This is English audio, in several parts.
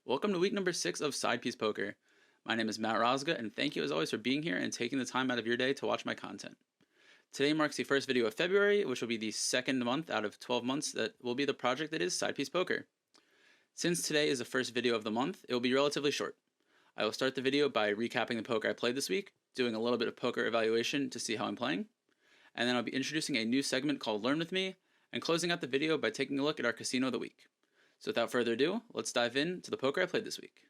Welcome to week number 6 of Side Piece Poker. My name is Matt Rosga, and thank you as always for being here and taking the time out of your day to watch my content. Today marks the first video of February, which will be the second month out of 12 months that will be the project that is Side Piece Poker. Since today is the first video of the month, it will be relatively short. I will start the video by recapping the poker I played this week, doing a little bit of poker evaluation to see how I'm playing, and then I'll be introducing a new segment called Learn With Me, and closing out the video by taking a look at our casino of the week. So without further ado, let's dive into the poker I played this week.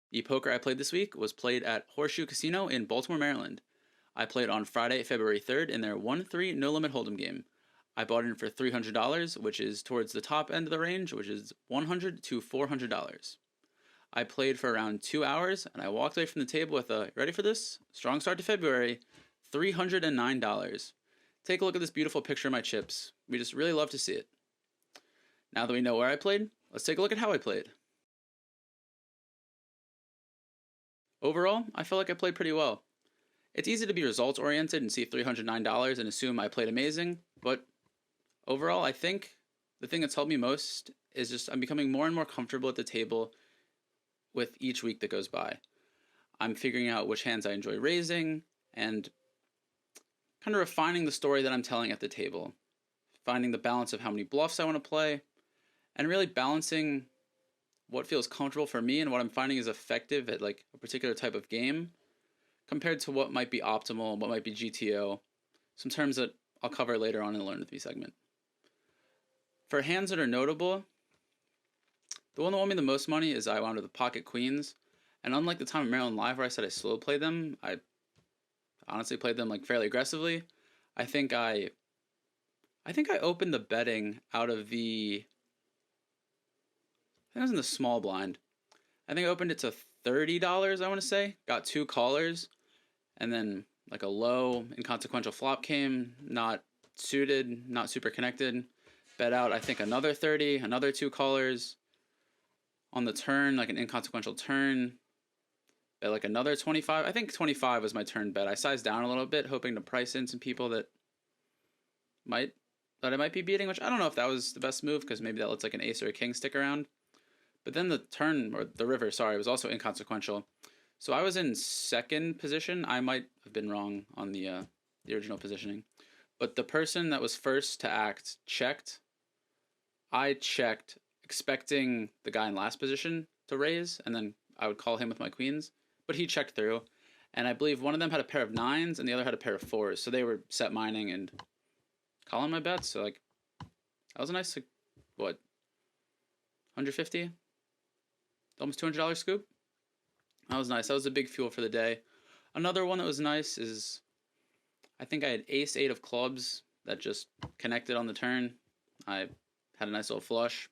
The poker I played this week was played at Horseshoe Casino in Baltimore, Maryland. I played on Friday, February 3rd in their 1-3 no-limit hold'em game. I bought in for $300, which is towards the top end of the range, which is $100 to $400. I played for around 2 hours, and I walked away from the table with a, ready for this? Strong start to February, $309. Take a look at this beautiful picture of my chips. We just really love to see it. Now that we know where I played, let's take a look at how I played. Overall, I felt like I played pretty well. It's easy to be results oriented and see $309 and assume I played amazing, but overall I think the thing that's helped me most is just I'm becoming more and more comfortable at the table with each week that goes by. I'm figuring out which hands I enjoy raising and kind of refining the story that I'm telling at the table, finding the balance of how many bluffs I want to play, and really balancing what feels comfortable for me and what I'm finding is effective at like a particular type of game compared to what might be optimal, what might be GTO, some terms that I'll cover later on in the Learn With Me segment. For hands that are notable, the one that won me the most money is I wound with the pocket queens, and unlike the time at Maryland Live where I said I slow played them, I honestly played them like fairly aggressively. I think I opened the betting out of the, I think I was in the small blind. I think I opened it to $30, I want to say. Got 2 callers, and then like a low inconsequential flop came, not suited, not super connected. Bet out, I think another 30, another 2 callers. On the turn, like an inconsequential turn, bet like another 25. I think 25 was my turn bet. I sized down a little bit, hoping to price in some people that I might be beating, which I don't know if that was the best move, because maybe that lets like an ace or a king stick around. But then the turn, or the river, sorry, was also inconsequential. So I was in second position. I might have been wrong on the original positioning. But the person that was first to act checked. I checked, expecting the guy in last position to raise, and then I would call him with my queens. But he checked through, and I believe one of them had a pair of 9s, and the other had a pair of 4s. So they were set mining and calling my bets. So like, that was a nice, like, what, 150? Almost $200 scoop. That was nice. That was a big fuel for the day. Another one that was nice is, I think I had ace-8 of clubs that just connected on the turn. I had a nice little flush.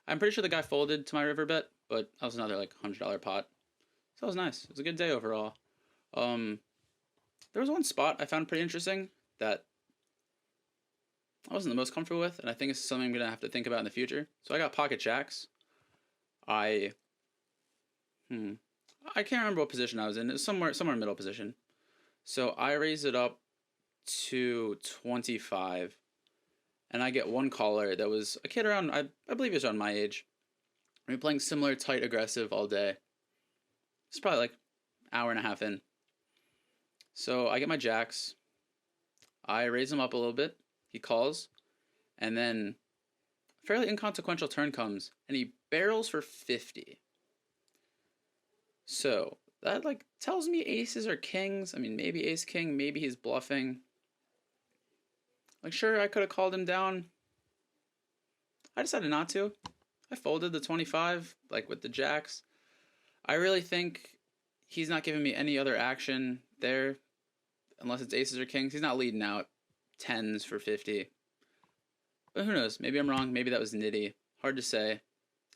I'm pretty sure the guy folded to my river bet, but that was another like $100 pot. So that was nice. It was a good day overall. There was one spot I found pretty interesting that I wasn't the most comfortable with, and I think it's something I'm going to have to think about in the future. So I got pocket jacks. I can't remember what position I was in. It was somewhere middle position. So I raised it up to 25, and I get one caller that was a kid around, I believe he was around my age. We were playing similar tight aggressive all day. It's probably like an hour and a half in. So I get my jacks. I raise him up a little bit. He calls, and then a fairly inconsequential turn comes, and he barrels for 50. So that like tells me aces or kings. I mean, maybe ace king, maybe he's bluffing. Like, sure, I could have called him down. I decided not to. I folded the 25, like with the jacks. I really think he's not giving me any other action there, unless it's aces or kings. He's not leading out 10s for 50. But who knows? Maybe I'm wrong. Maybe that was nitty. Hard to say.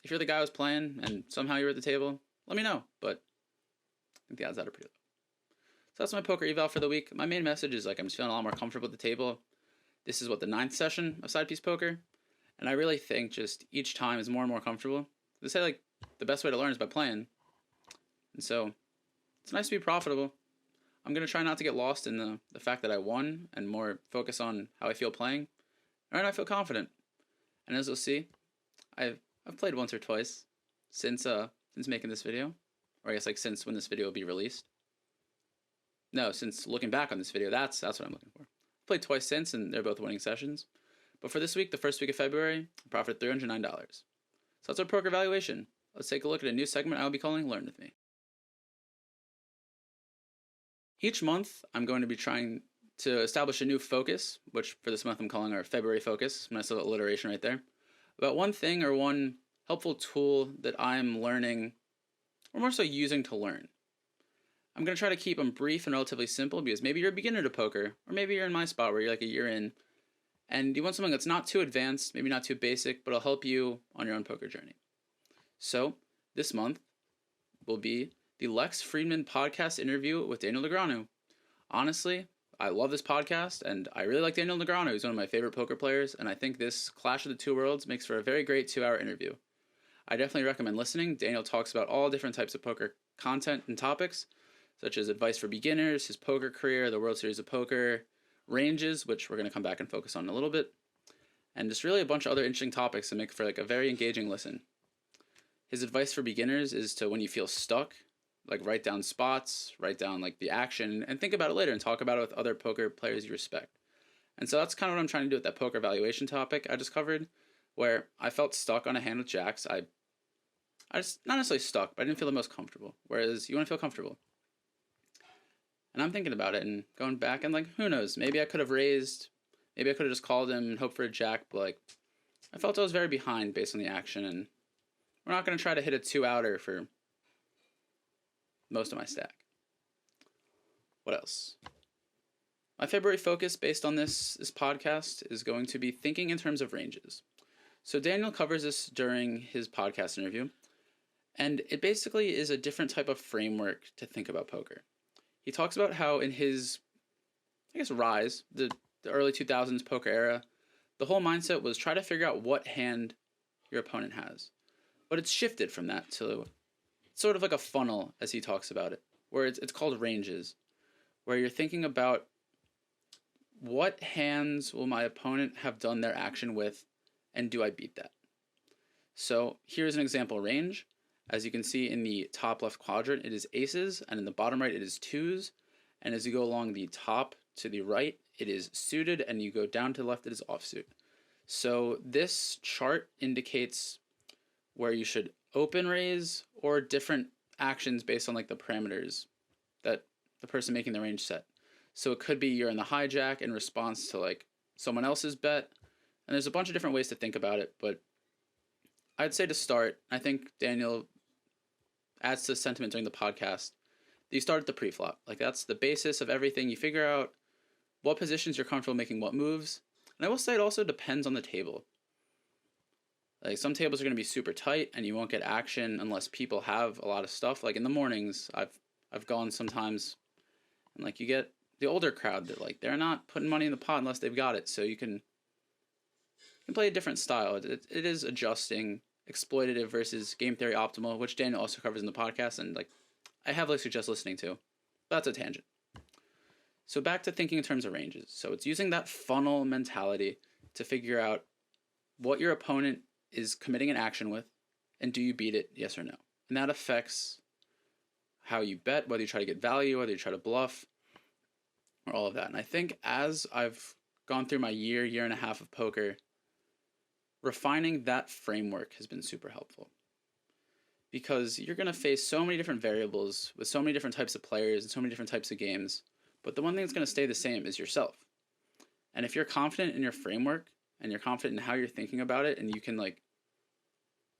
If you're the guy who was playing and somehow you were at the table, let me know. But I think the odds are pretty low. So that's my poker eval for the week. My main message is like I'm just feeling a lot more comfortable at the table. This is what, the 9th session of Side Piece Poker, and I really think just each time is more and more comfortable. They say like the best way to learn is by playing, and so it's nice to be profitable. I'm gonna try not to get lost in the fact that I won and more focus on how I feel playing. All right, I feel confident, and as you'll see, I've played once or twice since making this video, or I guess like since when this video will be released. No, since looking back on this video, that's what I'm looking for. Played twice since, and they're both winning sessions. But for this week, the first week of February, I profited $309. So that's our poker valuation. Let's take a look at a new segment I'll be calling Learn With Me. Each month, I'm going to be trying to establish a new focus, which for this month I'm calling our February focus. Nice little alliteration right there. About one thing or one helpful tool that I'm learning, or more so using to learn. I'm going to try to keep them brief and relatively simple because maybe you're a beginner to poker, or maybe you're in my spot where you're like a year in, and you want something that's not too advanced, maybe not too basic, but it'll help you on your own poker journey. So, this month will be the Lex Friedman podcast interview with Daniel Negreanu. Honestly, I love this podcast, and I really like Daniel Negreanu. He's one of my favorite poker players, and I think this clash of the two worlds makes for a very great 2-hour interview. I definitely recommend listening. Daniel talks about all different types of poker content and topics, such as advice for beginners, his poker career, the World Series of Poker, ranges, which we're going to come back and focus on in a little bit, and just really a bunch of other interesting topics that make for like a very engaging listen. His advice for beginners is to, when you feel stuck, like write down spots, write down like the action, and think about it later and talk about it with other poker players you respect. And so that's kind of what I'm trying to do with that poker valuation topic I just covered, where I felt stuck on a hand with jacks. I just, not necessarily stuck, but I didn't feel the most comfortable. Whereas you want to feel comfortable. And I'm thinking about it and going back and like, who knows? Maybe I could have raised, maybe I could have just called him and hoped for a jack, but like, I felt I was very behind based on the action, and we're not going to try to hit a 2-outer for most of my stack. What else? My February focus based on this podcast is going to be thinking in terms of ranges. So Daniel covers this during his podcast interview, and it basically is a different type of framework to think about poker. He talks about how in his, I guess, rise, the early 2000s poker era, the whole mindset was try to figure out what hand your opponent has. But it's shifted from that to sort of like a funnel, as he talks about it, where it's called ranges, where you're thinking about what hands will my opponent have done their action with, and do I beat that? So here's an example range. As you can see in the top left quadrant, it is aces, and in the bottom right, it is twos. And as you go along the top to the right, it is suited, and you go down to the left, it is offsuit. So this chart indicates where you should open raise or different actions based on like the parameters that the person making the range set. So it could be you're in the hijack in response to like someone else's bet, and there's a bunch of different ways to think about it, but I'd say to start, I think Daniel adds to the sentiment during the podcast, that you start at the pre-flop. Like that's the basis of everything. You figure out what positions you're comfortable making what moves. And I will say it also depends on the table. Like some tables are going to be super tight and you won't get action unless people have a lot of stuff. Like in the mornings, I've gone sometimes, and like you get the older crowd that like they're not putting money in the pot unless they've got it. So you can play a different style. It is adjusting exploitative versus game theory optimal, which Daniel also covers in the podcast, and like I heavily suggest listening to. But that's a tangent. So back to thinking in terms of ranges. So it's using that funnel mentality to figure out what your opponent is committing an action with, and do you beat it, yes or no? And that affects how you bet, whether you try to get value, whether you try to bluff, or all of that. And I think as I've gone through my year and a half of poker, refining that framework has been super helpful. Because you're going to face so many different variables with so many different types of players and so many different types of games, but the one thing that's going to stay the same is yourself. And if you're confident in your framework, and you're confident in how you're thinking about it, and you can like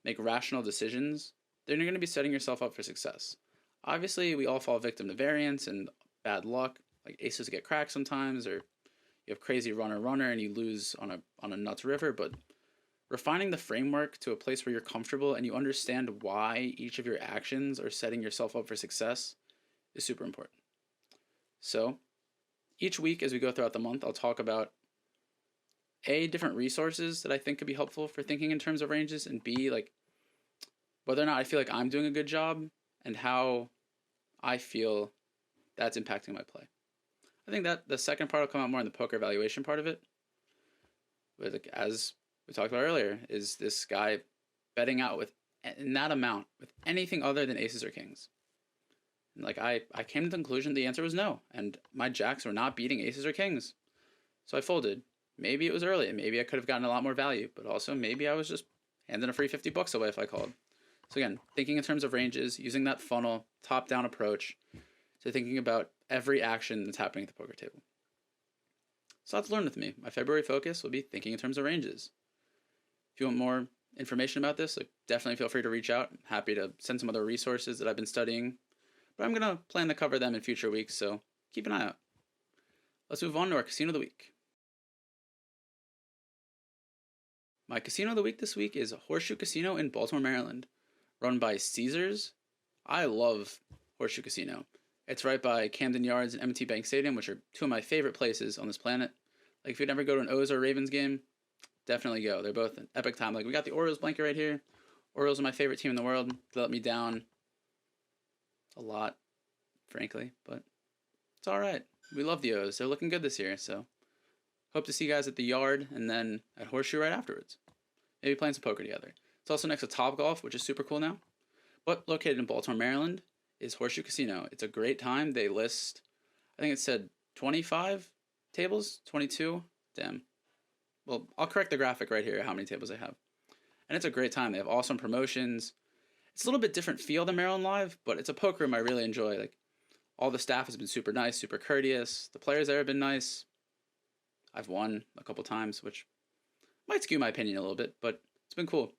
make rational decisions, then you're going to be setting yourself up for success. Obviously, we all fall victim to variance and bad luck. Like aces get cracked sometimes, or you have crazy runner and you lose on a nuts river. But refining the framework to a place where you're comfortable and you understand why each of your actions are setting yourself up for success is super important. So each week as we go throughout the month, I'll talk about A, different resources that I think could be helpful for thinking in terms of ranges, and B, like whether or not I feel like I'm doing a good job and how I feel that's impacting my play. I think that the second part will come out more in the poker valuation part of it. But like, as we talked about earlier, is this guy betting out with in that amount with anything other than aces or kings. And like I came to the conclusion the answer was no, and my jacks were not beating aces or kings. So I folded. Maybe it was early, and maybe I could have gotten a lot more value, but also maybe I was just handing a free $50 away if I called. So again, thinking in terms of ranges, using that funnel, top-down approach to thinking about every action that's happening at the poker table. So that's learn with me. My February focus will be thinking in terms of ranges. If you want more information about this, like, definitely feel free to reach out. I'm happy to send some other resources that I've been studying, but I'm going to plan to cover them in future weeks, so keep an eye out. Let's move on to our Casino of the Week. My Casino of the Week this week is Horseshoe Casino in Baltimore, Maryland, run by Caesars. I love Horseshoe Casino. It's right by Camden Yards and M&T Bank Stadium, which are two of my favorite places on this planet. Like, if you'd ever go to an O's or Ravens game, definitely go. They're both an epic time. Like, we got the Orioles blanket right here. Orioles are my favorite team in the world. They let me down a lot, frankly, but it's all right. We love the O's. They're looking good this year, so hope to see you guys at the Yard and then at Horseshoe right afterwards. Maybe playing some poker together. It's also next to Topgolf, which is super cool now. But located in Baltimore, Maryland, is Horseshoe Casino. It's a great time. They list, I think it said 25 tables, 22. Damn. Well, I'll correct the graphic right here, how many tables they have. And it's a great time. They have awesome promotions. It's a little bit different feel than Maryland Live, but it's a poker room I really enjoy. Like, all the staff has been super nice, super courteous. The players there have been nice. I've won a couple times, which might skew my opinion a little bit, but it's been cool.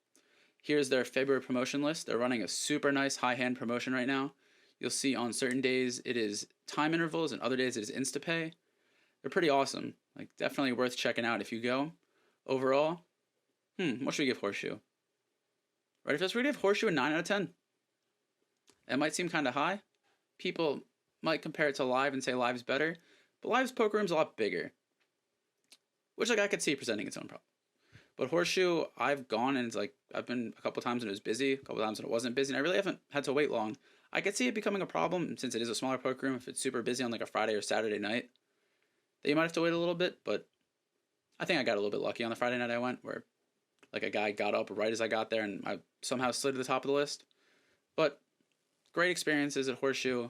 Here's their February promotion list. They're running a super nice high hand promotion right now. You'll see on certain days it is time intervals and other days it is InstaPay. They're pretty awesome. Like, definitely worth checking out if you go. Overall, what should we give Horseshoe? Ready for this? We're going to give Horseshoe a 9 out of 10. It might seem kind of high. People might compare it to Live and say Live's better, but Live's poker room's a lot bigger, which, like, I could see presenting its own problem. But Horseshoe, I've gone and it's like, I've been a couple times when it was busy, a couple times when it wasn't busy, and I really haven't had to wait long. I could see it becoming a problem since it is a smaller poker room. If it's super busy on like a Friday or Saturday night, then you might have to wait a little bit, but I think I got a little bit lucky on the Friday night I went, where like a guy got up right as I got there and I somehow slid to the top of the list. But great experiences at Horseshoe.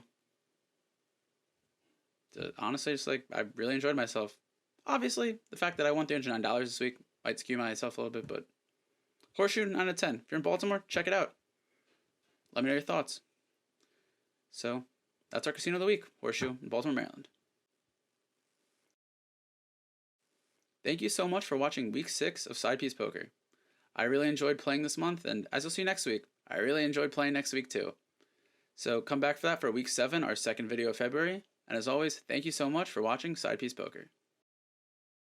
Honestly, just like, I really enjoyed myself. Obviously, the fact that I won $309 this week might skew myself a little bit, but Horseshoe, 9 out of 10. If you're in Baltimore, check it out. Let me know your thoughts. So, that's our Casino of the Week, Horseshoe in Baltimore, Maryland. Thank you so much for watching Week 6 of Side Piece Poker. I really enjoyed playing this month, and as you'll see next week, I really enjoyed playing next week too. So come back for that for Week 7, our second video of February, and as always, thank you so much for watching Side Piece Poker.